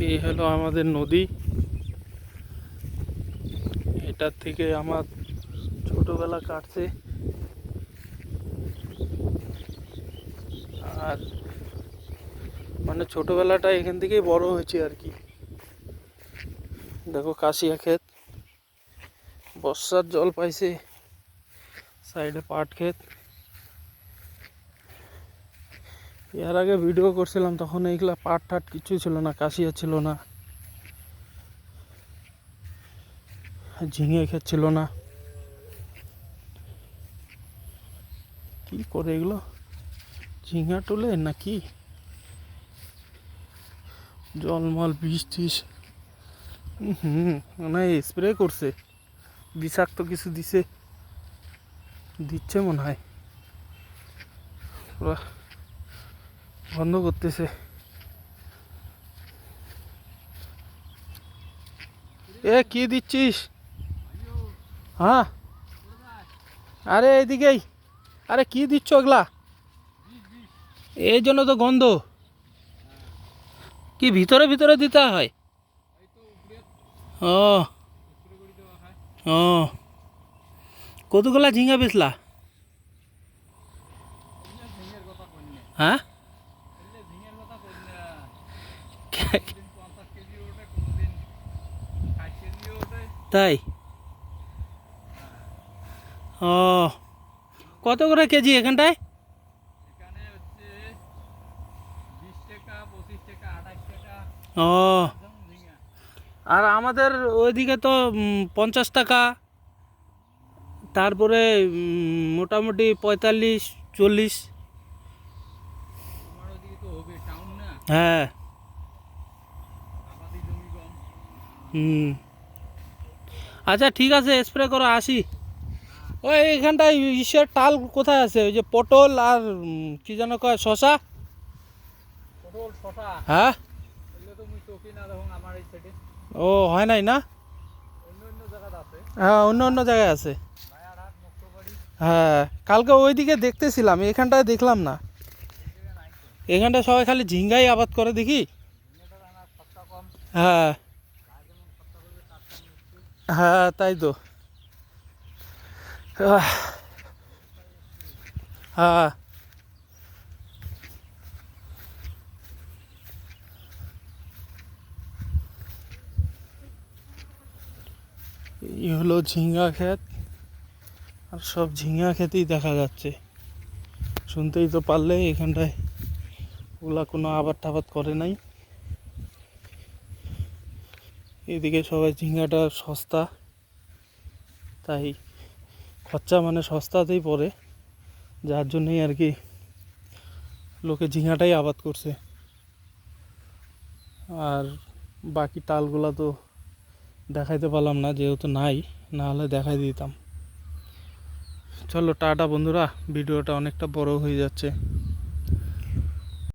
এই হলো আমাদের নদী। এটার থেকে আমার ছোটবেলা কাটছে, আর মানে ছোটবেলাটা এখান থেকেই বড় হয়েছে আর কি। দেখো কাশিয়া ক্ষেত, বর্ষার জল পাইছে, সাইডে পাট ক্ষেত। এর আগে ভিডিও করছিলাম তখন এইগুলা পাট ঠাট কিছুই ছিল না, কাশিয়া ছিল না, ঝিঙে ক্ষেত ছিল না। কি করে এগুলো, ঝিঙা তুলে নাকি জলমল বিষ টিষ? মানে স্প্রে করছে, বিষাক্ত কিছু দিচ্ছে মনে হয়, পুরো বন্ধ করতেছে। এ কি দিচ্ছিস? হ্যাঁ, আরে এইদিকেই। আরে কি দিচ্ছ ওগুলা? এই জন্য তো গন্ধ। কি ভিতরে ভিতরে দিতে হয়? ও ও, কতগুলা ঝিঙ্গা বেচলা? হ্যাঁ, তাই? ও, কত করে কেজি এখানটায়? ও, আর আমাদের ওইদিকে তো 50 টাকা, তারপরে মোটামুটি 45-40। হ্যাঁ। হুম, আচ্ছা ঠিক আছে, স্প্রে করো, আসি। ওই এখানটায় ইসের টাল কোথায় আছে? ওই যে পটল আর কি যেন কয়, শশা। হ্যাঁ, ও হয় নাই না? হ্যাঁ, অন্য অন্য জায়গায় আছে। হ্যাঁ, কালকে ওইদিকে দেখতেছিলাম, এখানটায় দেখলাম না। এখানটায় সবাই খালি ঝিঙ্গাই আবাদ করে দেখি। হ্যাঁ হ্যাঁ, তাই তো। হ্যাঁ, এই হলো ঝিঙ্গা ক্ষেত, আর সব ঝিঙ্গা ক্ষেতেই দেখা যাচ্ছে। শুনতেই তো পারলে, এখানটায় ওগুলা কোনো আবাদ টাবাদ করে নাই। এদিকে সবাই ঝিঙ্গাটা সস্তা, তাই খরচা মানে সস্তাতেই পড়ে, যার জন্যই আর কি লোকে ঝিঙ্গাটাই আবাদ করছে। আর বাকি টালগুলা তো দেখাইতে পারলাম না, যেহেতু নাই, না হলে দেখাই দিতাম। চলো টাটা বন্ধুরা, ভিডিওটা অনেকটা বড় হয়ে যাচ্ছে।